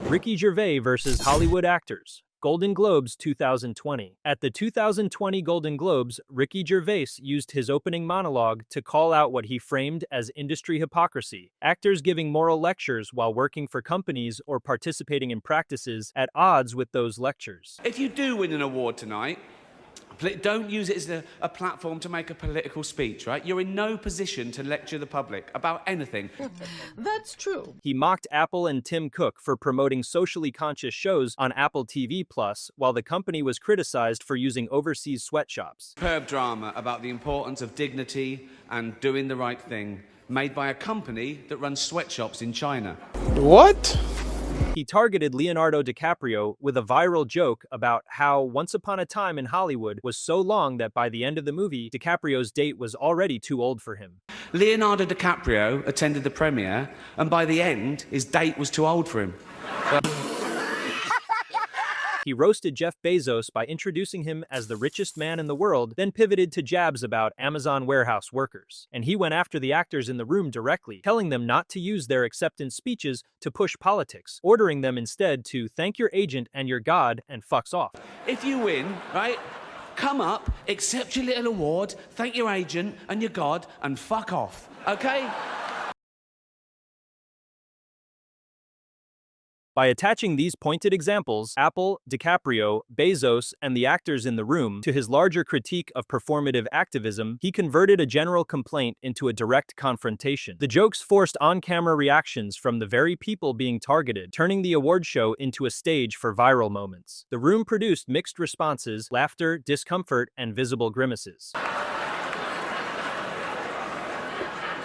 Ricky Gervais versus Hollywood actors. Golden Globes 2020. At the 2020 Golden Globes, Ricky Gervais used his opening monologue to call out what he framed as industry hypocrisy, actors giving moral lectures while working for companies or participating in practices at odds with those lectures. If you do win an award tonight, don't use it as a platform to make a political speech, right? You're in no position to lecture the public about anything. That's true. He mocked Apple and Tim Cook for promoting socially conscious shows on Apple TV+, while the company was criticized for using overseas sweatshops. Superb drama about the importance of dignity and doing the right thing, made by a company that runs sweatshops in China. What? He targeted Leonardo DiCaprio with a viral joke about how Once Upon a Time in Hollywood was so long that by the end of the movie, DiCaprio's date was already too old for him. Leonardo DiCaprio attended the premiere, and by the end, his date was too old for him. He roasted Jeff Bezos by introducing him as the richest man in the world, then pivoted to jabs about Amazon warehouse workers. And he went after the actors in the room directly, telling them not to use their acceptance speeches to push politics, ordering them instead to thank your agent and your God and fucks off. If you win, right, come up, accept your little award, thank your agent and your God, and fuck off, okay? By attaching these pointed examples, Apple, DiCaprio, Bezos, and the actors in the room, to his larger critique of performative activism, he converted a general complaint into a direct confrontation. The jokes forced on-camera reactions from the very people being targeted, turning the award show into a stage for viral moments. The room produced mixed responses, laughter, discomfort, and visible grimaces.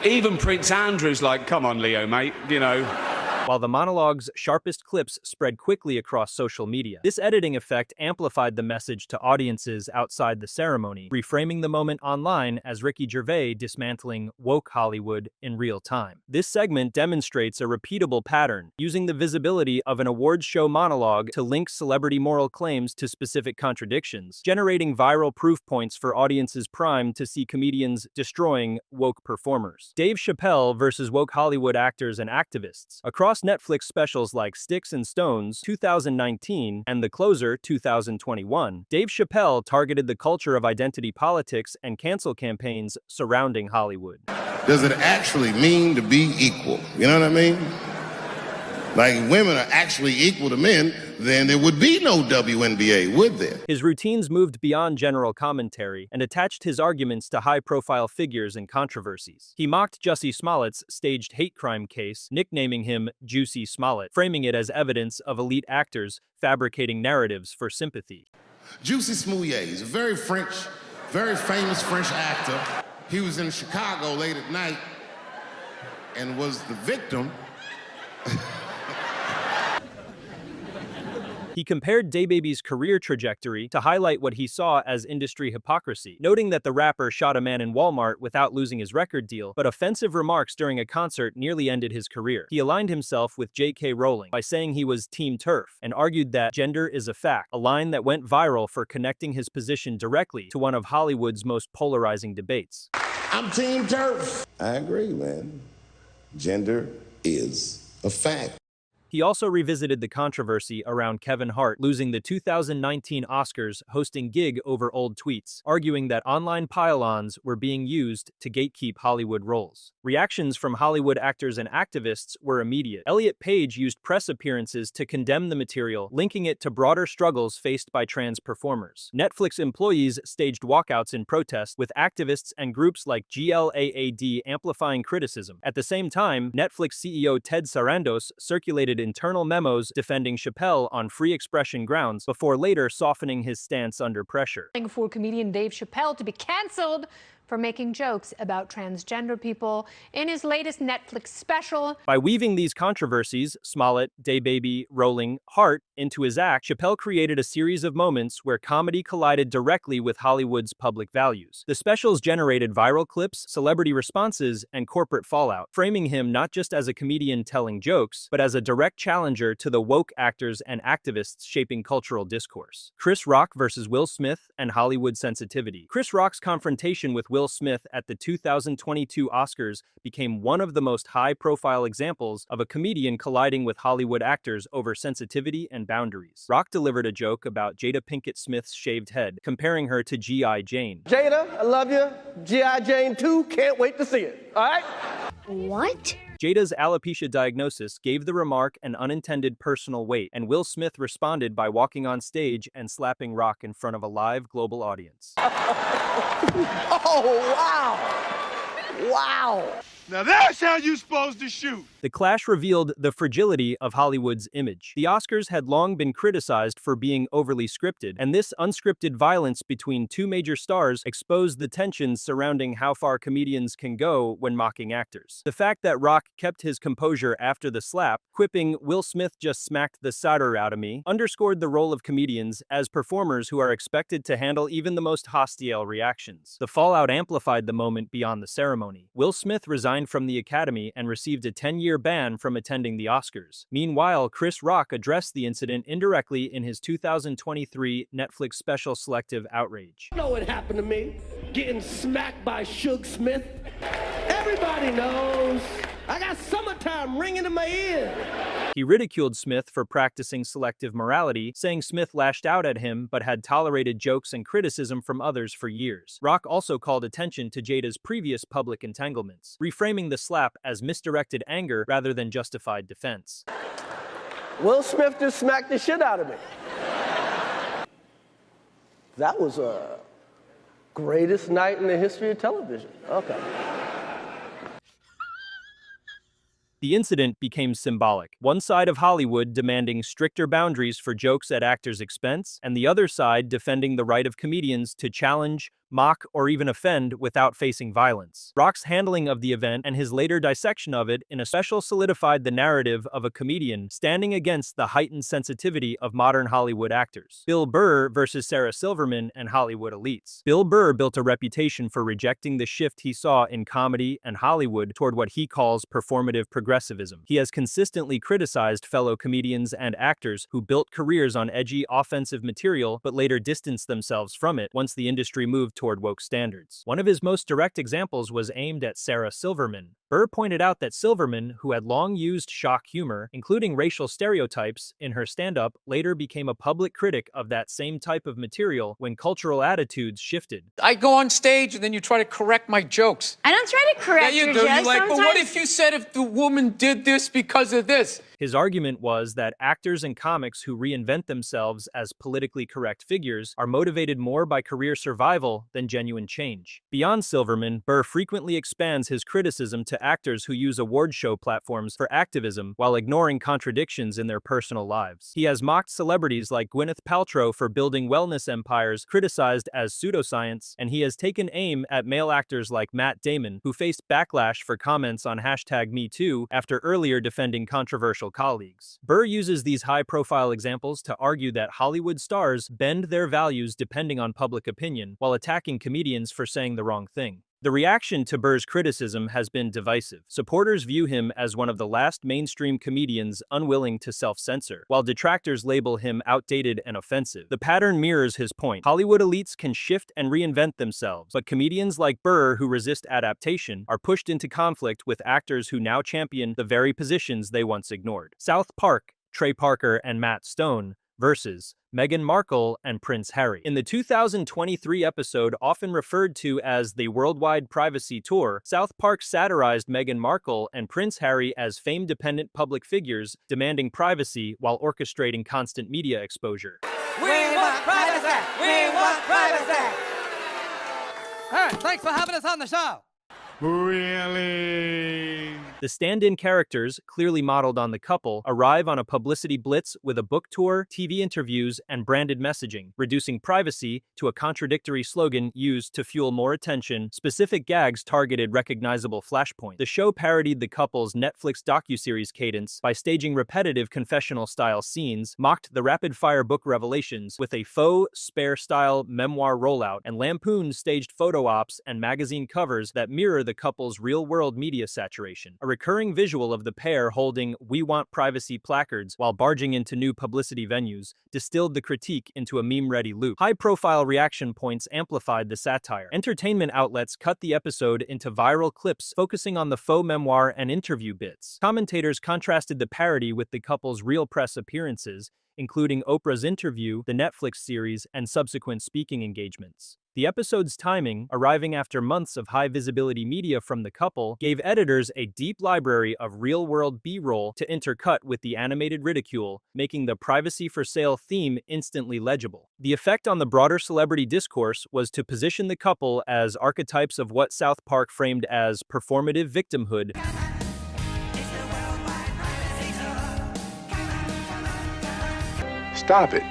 Even Prince Andrew's like, come on, Leo, mate, you know. While the monologue's sharpest clips spread quickly across social media. This editing effect amplified the message to audiences outside the ceremony, reframing the moment online as Ricky Gervais dismantling woke Hollywood in real time. This segment demonstrates a repeatable pattern, using the visibility of an awards show monologue to link celebrity moral claims to specific contradictions, generating viral proof points for audiences primed to see comedians destroying woke performers. Dave Chappelle versus woke Hollywood actors and activists. Across Netflix specials like Sticks and Stones 2019 and The Closer 2021, Dave Chappelle targeted the culture of identity politics and cancel campaigns surrounding Hollywood. Does it actually mean to be equal? You know what I mean? Like, if women are actually equal to men, then there would be no WNBA, would there? His routines moved beyond general commentary and attached his arguments to high-profile figures and controversies. He mocked Jussie Smollett's staged hate crime case, nicknaming him Juicy Smollett, framing it as evidence of elite actors fabricating narratives for sympathy. Juicy Smollett is a very famous French actor. He was in Chicago late at night and was the victim. He compared DaBaby's career trajectory to highlight what he saw as industry hypocrisy, noting that the rapper shot a man in Walmart without losing his record deal, but offensive remarks during a concert nearly ended his career. He aligned himself with J.K. Rowling by saying he was Team TERF and argued that gender is a fact, a line that went viral for connecting his position directly to one of Hollywood's most polarizing debates. I'm Team TERF. I agree, man. Gender is a fact. He also revisited the controversy around Kevin Hart losing the 2019 Oscars hosting Gig over old tweets, arguing that online pile-ons were being used to gatekeep Hollywood roles. Reactions from Hollywood actors and activists were immediate. Elliot Page used press appearances to condemn the material, linking it to broader struggles faced by trans performers. Netflix employees staged walkouts in protest, with activists and groups like GLAAD amplifying criticism. At the same time, Netflix CEO Ted Sarandos circulated internal memos defending Chappelle on free expression grounds before later softening his stance under pressure. For comedian Dave Chappelle to be canceled for making jokes about transgender people in his latest Netflix special. By weaving these controversies, Smollett, DaBaby, Rowling, Hart, into his act, Chappelle created a series of moments where comedy collided directly with Hollywood's public values. The specials generated viral clips, celebrity responses, and corporate fallout, framing him not just as a comedian telling jokes, but as a direct challenger to the woke actors and activists shaping cultural discourse. Chris Rock versus Will Smith and Hollywood sensitivity. Chris Rock's confrontation with Will Will Smith at the 2022 Oscars became one of the most high-profile examples of a comedian colliding with Hollywood actors over sensitivity and boundaries. Rock delivered a joke about Jada Pinkett Smith's shaved head, comparing her to G.I. Jane. Jada, I love you. G.I. Jane 2, can't wait to see it. All right? What? Jada's alopecia diagnosis gave the remark an unintended personal weight, and Will Smith responded by walking on stage and slapping Rock in front of a live global audience. Oh, wow. Wow. Now that's how you supposed to shoot. The clash revealed the fragility of Hollywood's image. The Oscars had long been criticized for being overly scripted, and this unscripted violence between two major stars exposed the tensions surrounding how far comedians can go when mocking actors. The fact that Rock kept his composure after the slap, quipping, "Will Smith just smacked the cider out of me," underscored the role of comedians as performers who are expected to handle even the most hostile reactions. The fallout amplified the moment beyond the ceremony. Will Smith resigned from the Academy and received a 10-year ban from attending the Oscars. Meanwhile, Chris Rock addressed the incident indirectly in his 2023 Netflix special Selective Outrage. You know what happened to me? Getting smacked by Suge Smith. Everybody knows. I got summertime ringing in my ear. He ridiculed Smith for practicing selective morality, saying Smith lashed out at him but had tolerated jokes and criticism from others for years. Rock also called attention to Jada's previous public entanglements, reframing the slap as misdirected anger rather than justified defense. Will Smith just smacked the shit out of me. That was a greatest night in the history of television. Okay. The incident became symbolic. One side of Hollywood demanding stricter boundaries for jokes at actors' expense, and the other side defending the right of comedians to challenge, mock, or even offend without facing violence. Rock's handling of the event and his later dissection of it in a special solidified the narrative of a comedian standing against the heightened sensitivity of modern Hollywood actors. Bill Burr versus Sarah Silverman and Hollywood elites. Bill Burr built a reputation for rejecting the shift he saw in comedy and Hollywood toward what he calls performative progressivism. He has consistently criticized fellow comedians and actors who built careers on edgy offensive material but later distanced themselves from it once the industry moved toward woke standards. One of his most direct examples was aimed at Sarah Silverman. Burr pointed out that Silverman, who had long used shock humor, including racial stereotypes, in her stand-up, later became a public critic of that same type of material when cultural attitudes shifted. I go on stage and then you try to correct my jokes. I don't try to correct Yeah, you your do. jokes. You're like, but what Sometimes- if you said if the woman did this because of this? His argument was that actors and comics who reinvent themselves as politically correct figures are motivated more by career survival than genuine change. Beyond Silverman, Burr frequently expands his criticism to actors who use award show platforms for activism while ignoring contradictions in their personal lives. He has mocked celebrities like Gwyneth Paltrow for building wellness empires criticized as pseudoscience, and he has taken aim at male actors like Matt Damon, who faced backlash for comments on #MeToo after earlier defending controversial colleagues. Burr uses these high-profile examples to argue that Hollywood stars bend their values depending on public opinion, while attacking comedians for saying the wrong thing. The reaction to Burr's criticism has been divisive. Supporters view him as one of the last mainstream comedians unwilling to self-censor, while detractors label him outdated and offensive. The pattern mirrors his point. Hollywood elites can shift and reinvent themselves, but comedians like Burr who resist adaptation are pushed into conflict with actors who now champion the very positions they once ignored. South Park, Trey Parker and Matt Stone versus Meghan Markle and Prince Harry. In the 2023 episode often referred to as the Worldwide Privacy Tour, South Park satirized Meghan Markle and Prince Harry as fame-dependent public figures demanding privacy while orchestrating constant media exposure. We want privacy! We want privacy! All right, thanks for having us on the show. Really? The stand-in characters, clearly modeled on the couple, arrive on a publicity blitz with a book tour, TV interviews, and branded messaging, reducing privacy to a contradictory slogan used to fuel more attention. Specific gags targeted recognizable flashpoints. The show parodied the couple's Netflix docuseries cadence by staging repetitive confessional-style scenes, mocked the rapid-fire book revelations with a faux, spare-style memoir rollout, and lampooned staged photo ops and magazine covers that mirror the couple's real-world media saturation. A recurring visual of the pair holding "We Want Privacy" placards while barging into new publicity venues distilled the critique into a meme-ready loop. High-profile reaction points amplified the satire. Entertainment outlets cut the episode into viral clips focusing on the faux memoir and interview bits. Commentators contrasted the parody with the couple's real press appearances, including Oprah's interview, the Netflix series, and subsequent speaking engagements. The episode's timing, arriving after months of high-visibility media from the couple, gave editors a deep library of real-world B-roll to intercut with the animated ridicule, making the privacy for sale theme instantly legible. The effect on the broader celebrity discourse was to position the couple as archetypes of what South Park framed as performative victimhood. Stop it.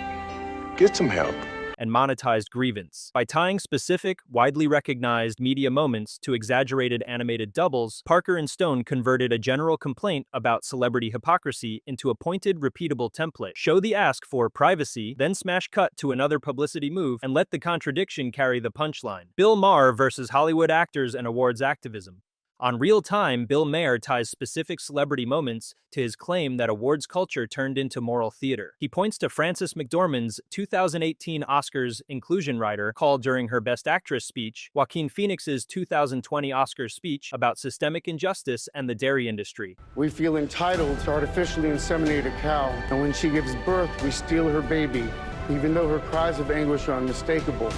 Get some help. And monetized grievance. By tying specific, widely recognized media moments to exaggerated animated doubles, Parker and Stone converted a general complaint about celebrity hypocrisy into a pointed, repeatable template. Show the ask for privacy, then smash cut to another publicity move, and let the contradiction carry the punchline. Bill Maher versus Hollywood actors and awards activism. On Real Time, Bill Maher ties specific celebrity moments to his claim that awards culture turned into moral theater. He points to Frances McDormand's 2018 Oscars inclusion rider called during her Best Actress speech, Joaquin Phoenix's 2020 Oscars speech about systemic injustice and the dairy industry. We feel entitled to artificially inseminate a cow, and when she gives birth, we steal her baby, even though her cries of anguish are unmistakable.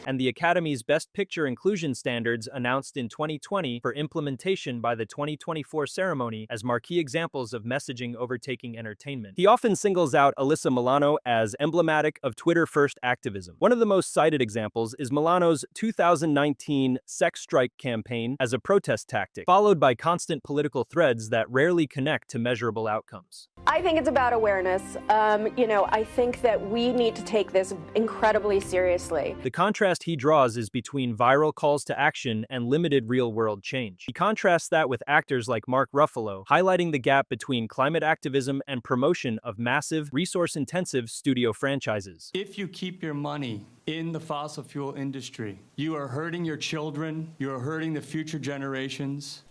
And the Academy's Best Picture inclusion standards announced in 2020 for implementation by the 2024 ceremony as marquee examples of messaging overtaking entertainment. He often singles out Alyssa Milano as emblematic of Twitter-first activism. One of the most cited examples is Milano's 2019 sex strike campaign as a protest tactic, followed by constant political threads that rarely connect to measurable outcomes. I think it's about awareness. I think that we need to take this incredibly seriously. The contrast he draws is between viral calls to action and limited real-world change. He contrasts that with actors like Mark Ruffalo, highlighting the gap between climate activism and promotion of massive, resource-intensive studio franchises. If you keep your money in the fossil fuel industry, you are hurting your children, you are hurting the future generations.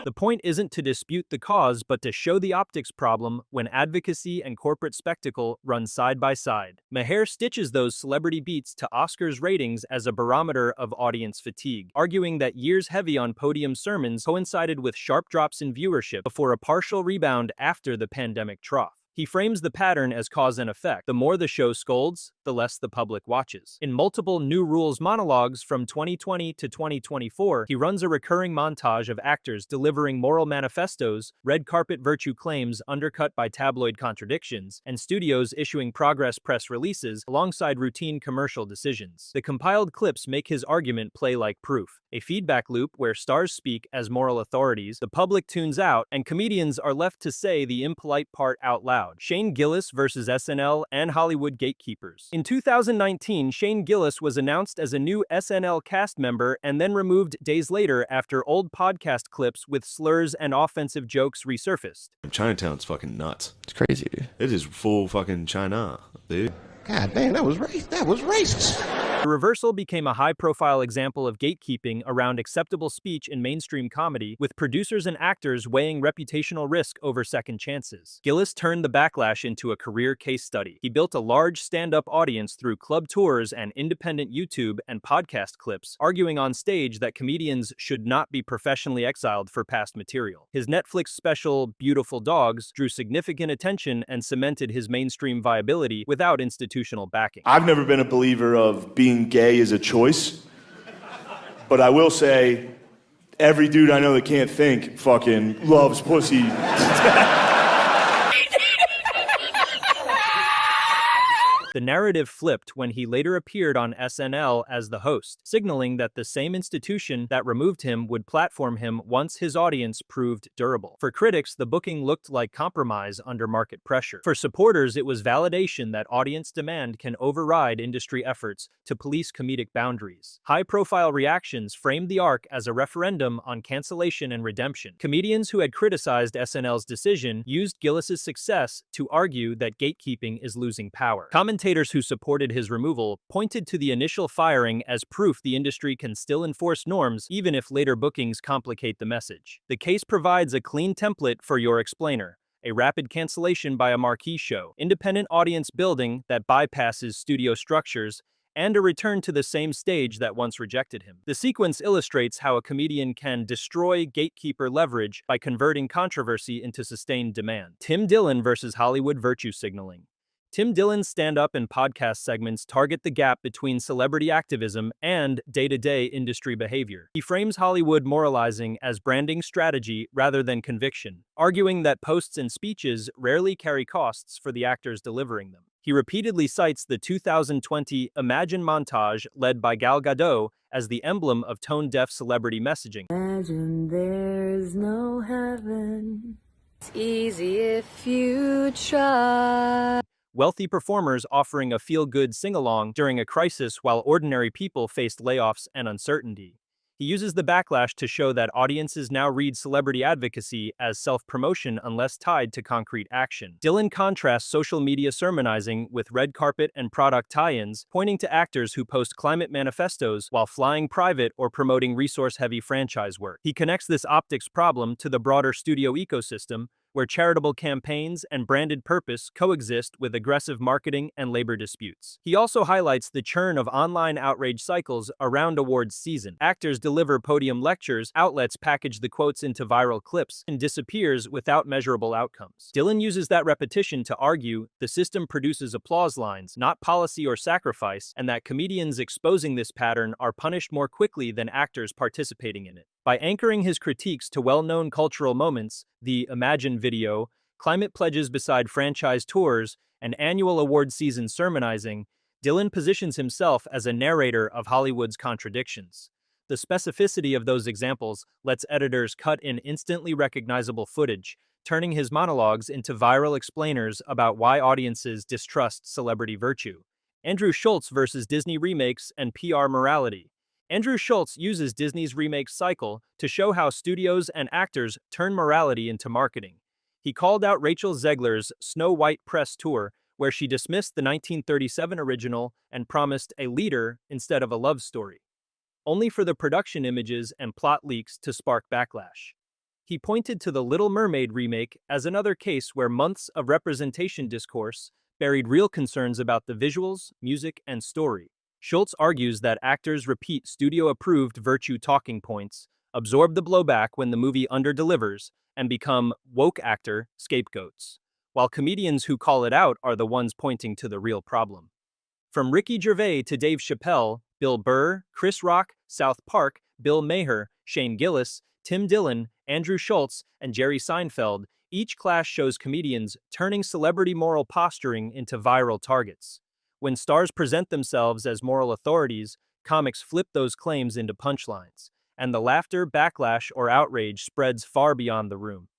The point isn't to dispute the cause, but to show the optics problem when advocacy and corporate spectacle run side by side. Maher stitches those celebrity beats to Oscars ratings as a barometer of audience fatigue, arguing that years heavy on podium sermons coincided with sharp drops in viewership before a partial rebound after the pandemic trough. He frames the pattern as cause and effect. The more the show scolds, the less the public watches. In multiple New Rules monologues from 2020 to 2024, he runs a recurring montage of actors delivering moral manifestos, red carpet virtue claims undercut by tabloid contradictions, and studios issuing progress press releases alongside routine commercial decisions. The compiled clips make his argument play like proof. A feedback loop where stars speak as moral authorities, the public tunes out, and comedians are left to say the impolite part out loud. Shane Gillis versus SNL and Hollywood gatekeepers. In 2019, Shane Gillis was announced as a new SNL cast member and then removed days later after old podcast clips with slurs and offensive jokes resurfaced. Chinatown's fucking nuts. It's crazy, dude. It is full fucking China, dude. God damn, that was racist. The reversal became a high-profile example of gatekeeping around acceptable speech in mainstream comedy, with producers and actors weighing reputational risk over second chances. Gillis turned the backlash into a career case study. He built a large stand-up audience through club tours and independent YouTube and podcast clips, arguing on stage that comedians should not be professionally exiled for past material. His Netflix special, Beautiful Dogs, drew significant attention and cemented his mainstream viability without institutional backing. I've never been a believer of being gay is a choice, but I will say every dude I know that can't think fucking loves pussy. The narrative flipped when he later appeared on SNL as the host, signaling that the same institution that removed him would platform him once his audience proved durable. For critics, the booking looked like compromise under market pressure. For supporters, it was validation that audience demand can override industry efforts to police comedic boundaries. High-profile reactions framed the arc as a referendum on cancellation and redemption. Comedians who had criticized SNL's decision used Gillis's success to argue that gatekeeping is losing power. Commentators Commentators who supported his removal pointed to the initial firing as proof the industry can still enforce norms even if later bookings complicate the message. The case provides a clean template for your explainer: a rapid cancellation by a marquee show, independent audience building that bypasses studio structures, and a return to the same stage that once rejected him. The sequence illustrates how a comedian can destroy gatekeeper leverage by converting controversy into sustained demand. Tim Dillon versus Hollywood virtue signaling. Tim Dillon's stand-up and podcast segments target the gap between celebrity activism and day-to-day industry behavior. He frames Hollywood moralizing as branding strategy rather than conviction, arguing that posts and speeches rarely carry costs for the actors delivering them. He repeatedly cites the 2020 Imagine montage led by Gal Gadot as the emblem of tone-deaf celebrity messaging. Imagine there's no heaven. It's easy if you try. Wealthy performers offering a feel-good sing-along during a crisis while ordinary people faced layoffs and uncertainty. He uses the backlash to show that audiences now read celebrity advocacy as self-promotion unless tied to concrete action. Dillon contrasts social media sermonizing with red carpet and product tie-ins, pointing to actors who post climate manifestos while flying private or promoting resource-heavy franchise work. He connects this optics problem to the broader studio ecosystem, where charitable campaigns and branded purpose coexist with aggressive marketing and labor disputes. He also highlights the churn of online outrage cycles around awards season. Actors deliver podium lectures, outlets package the quotes into viral clips, and disappears without measurable outcomes. Dillon uses that repetition to argue the system produces applause lines, not policy or sacrifice, and that comedians exposing this pattern are punished more quickly than actors participating in it. By anchoring his critiques to well-known cultural moments, the Imagine video, climate pledges beside franchise tours, and annual award season sermonizing, Dillon positions himself as a narrator of Hollywood's contradictions. The specificity of those examples lets editors cut in instantly recognizable footage, turning his monologues into viral explainers about why audiences distrust celebrity virtue. Andrew Schulz versus Disney remakes and PR morality. Andrew Schulz uses Disney's remake cycle to show how studios and actors turn morality into marketing. He called out Rachel Zegler's Snow White press tour, where she dismissed the 1937 original and promised a leader instead of a love story, only for the production images and plot leaks to spark backlash. He pointed to the Little Mermaid remake as another case where months of representation discourse buried real concerns about the visuals, music, and story. Schulz argues that actors repeat studio-approved virtue talking points, absorb the blowback when the movie underdelivers, and become woke actor scapegoats, while comedians who call it out are the ones pointing to the real problem. From Ricky Gervais to Dave Chappelle, Bill Burr, Chris Rock, South Park, Bill Maher, Shane Gillis, Tim Dillon, Andrew Schulz, and Jerry Seinfeld, each clash shows comedians turning celebrity moral posturing into viral targets. When stars present themselves as moral authorities, comics flip those claims into punchlines, and the laughter, backlash, or outrage spreads far beyond the room.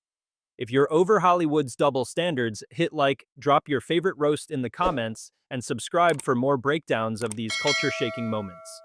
If you're over Hollywood's double standards, hit like, drop your favorite roast in the comments, and subscribe for more breakdowns of these culture-shaking moments.